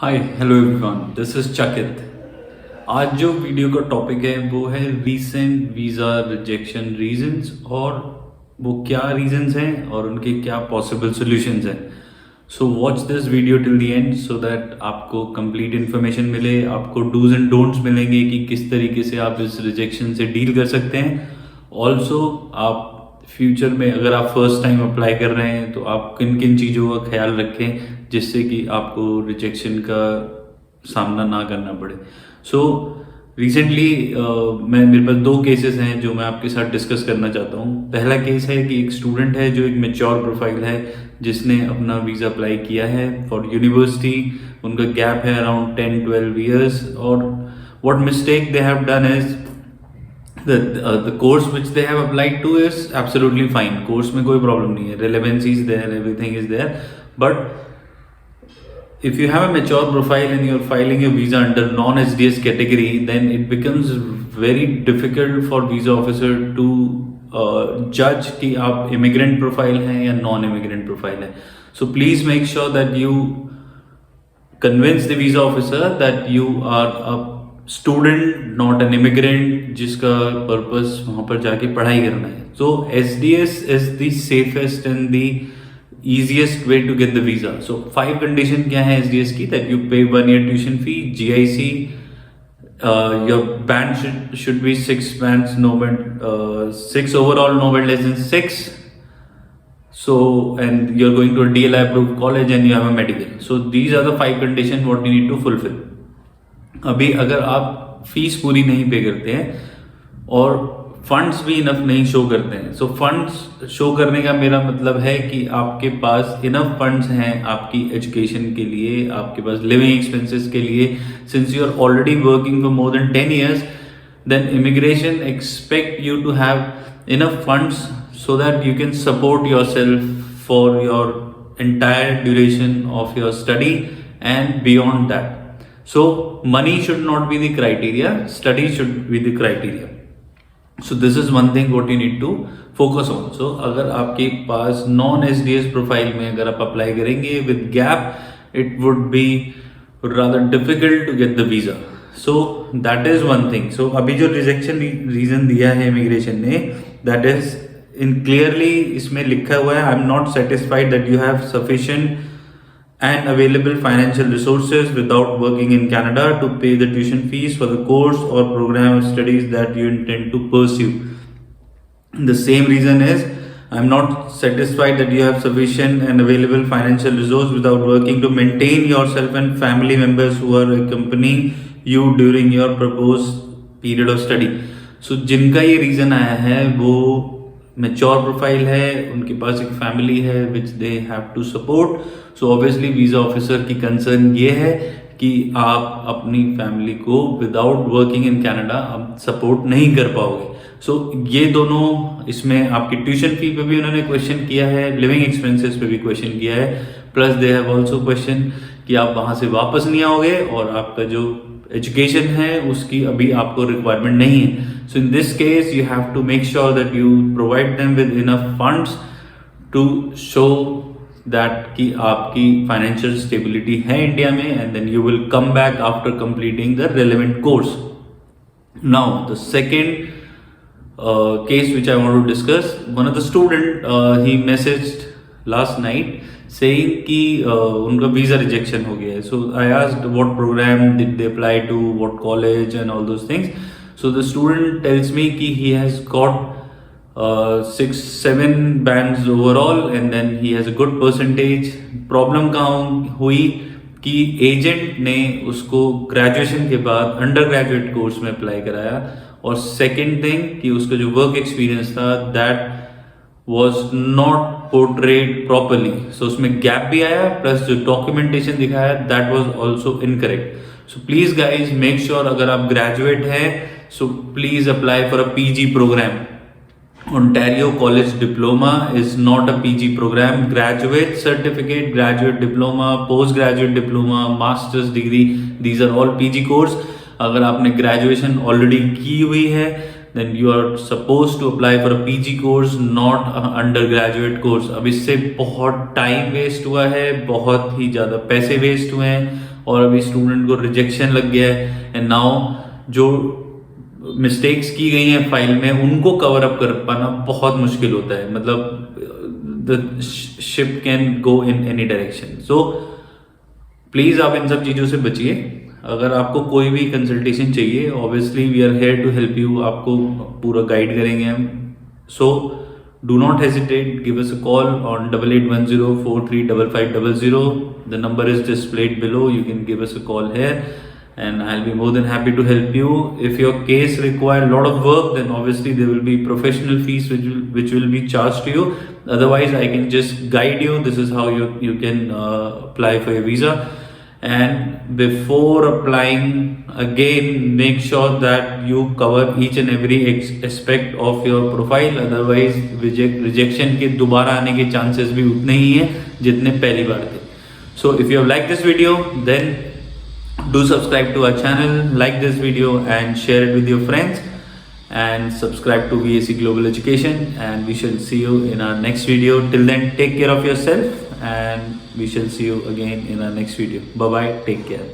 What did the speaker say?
Hi hello everyone, this is चकित। आज जो वीडियो का टॉपिक है वो है रीसेंट वीज़ा रिजेक्शन रीजंस, और वो क्या रीजंस हैं और उनके क्या पॉसिबल सॉल्यूशंस हैं। So watch this video till the and so that आपको कंप्लीट इन्फॉर्मेशन मिले, आपको डूज एंड डोंट्स मिलेंगे कि किस तरीके से आप इस रिजेक्शन से डील कर सकते हैं। ऑल्सो आप फ्यूचर में अगर आप फर्स्ट टाइम अप्लाई कर रहे हैं तो आप किन किन चीज़ों का ख्याल रखें जिससे कि आपको रिजेक्शन का सामना ना करना पड़े। सो रिसेंटली मैं मेरे पास दो केसेस हैं जो मैं आपके साथ डिस्कस करना चाहता हूँ। पहला केस है कि एक स्टूडेंट है जो एक मेच्योर प्रोफाइल है, जिसने अपना वीज़ा अप्लाई किया है फॉर यूनिवर्सिटी। उनका गैप है अराउंड 10-12 ईयर्स, और what mistake they have done is the course which they have applied to is absolutely fine. Course में कोई problem नहीं है, relevancy is there, everything is there. But if you have a mature profile and you're filing your visa under non-SDS category, then it becomes very difficult for visa officer to judge कि आप immigrant profile हैं या non-immigrant profile है. So please make sure that you convince the visa officer that you are a student, not an immigrant, जिसका purpose वहाँ पर जाके पढ़ाई करना है. So SDS is the safest and the easiest way to get the visa. So 5 condition क्या है SDS की? That you pay 1 year tuition fee, GIC, your band should be 6 bands, no band, 6 overall, no band less than 6. So, and you're going to a DLI approved college and you have a medical. So these are the 5 conditions what you need to fulfill. अभी अगर आप fees पूरी नहीं पे करते हैं और funds भी इनफ नहीं शो करते हैं, सो फंड्स शो करने का मेरा मतलब है कि आपके पास इनफ फंड्स हैं आपकी एजुकेशन के लिए, आपके पास लिविंग एक्सपेंसेस के लिए। Since you are already working for more than 10 years, then immigration expect you to have enough funds so that you can support yourself for your entire duration of your study and beyond that. So money should not be the criteria, study should be the criteria. So this is one thing what you need to focus on. So अगर आपके पास non SDS profile में अगर आप apply करेंगे with gap, it would be rather difficult to get the visa. So that is one thing. So अभी जो rejection reason दिया है इमिग्रेशन ने, that is in clearly इसमें लिखा हुआ है, I am not satisfied that you have sufficient and available financial resources without working in Canada to pay the tuition fees for the course or program of studies that you intend to pursue. The same reason is, I am not satisfied that you have sufficient and available financial resource without working to maintain yourself and family members who are accompanying you during your proposed period of study. So जिनका ये reason आया है वो mature profile है, उनके पास एक family है which they have to support. So obviously visa officer की कंसर्न ये है कि आप अपनी फैमिली को विदाउट वर्किंग इन कनाडा आप सपोर्ट नहीं कर पाओगे. सो ये दोनों, इसमें आपकी ट्यूशन फी पे भी उन्होंने क्वेश्चन किया है, लिविंग एक्सपेंसेस पे भी क्वेश्चन किया है, plus they have also question कि आप वहाँ से वापस नहीं आओगे और आपका जो एजुकेशन है उसकी अभी आपको रिक्वायरमेंट नहीं है. So in this case you have to make sure that you provide them with enough funds to show that कि आपकी फाइनेंशियल स्टेबिलिटी है इंडिया में, and then you will come back after completing the relevant course. Now the second case which I want to discuss, one of the student he messaged last night saying कि उनका visa rejection हो गया है. So I asked what program did they apply to, what college and all those things. So the student tells me कि he has got 6-7 bands overall and then he has a good percentage. Problem कहाँ हुई कि agent ने उसको graduation के बाद under graduate course में apply कराया, और सेकेंड थिंग कि उसका जो वर्क एक्सपीरियंस था that was not portrayed properly. So उसमें गैप भी आया, प्लस जो डॉक्यूमेंटेशन दिखाया that was also incorrect. So please guys make sure अगर आप ग्रेजुएट हैं so please apply for a PG programme. Ontario College Diploma is not a PG program. Graduate certificate, graduate diploma, postgraduate diploma, master's degree, these are all PG course. अगर आपने graduation already की हुई है then you are supposed to apply for a PG course, not a undergraduate course. अब इससे बहुत time waste हुआ है, बहुत ही ज़्यादा पैसे वेस्ट हुए हैं, और अभी स्टूडेंट को रिजेक्शन लग गया है, एंड नाउ जो मिस्टेक्स की गई हैं फाइल में उनको कवर अप कर पाना बहुत मुश्किल होता है, मतलब the ship can go in any direction. So please आप इन सब चीज़ों से बचिए। अगर आपको कोई भी कंसल्टेशन चाहिए, obviously we are here to help you, आपको पूरा गाइड करेंगे हम। So do not hesitate, give us a call on 8810435500। The number is displayed below, you can give us a call here and I'll be more than happy to help you. If your case require a lot of work, then obviously there will be professional fees which will be charged to you. Otherwise I can just guide you. This is how you can apply for your visa. And before applying, again make sure that you cover each and every aspect of your profile. Otherwise rejection के दोबारा आने के chances भी उतने ही हैं जितने पहली बार थे. So if you have liked this video, then do subscribe to our channel, like this video and share it with your friends, and subscribe to VAC Global Education, and we shall see you in our next video. Till then, take care of yourself and we shall see you again in our next video. Bye bye, take care.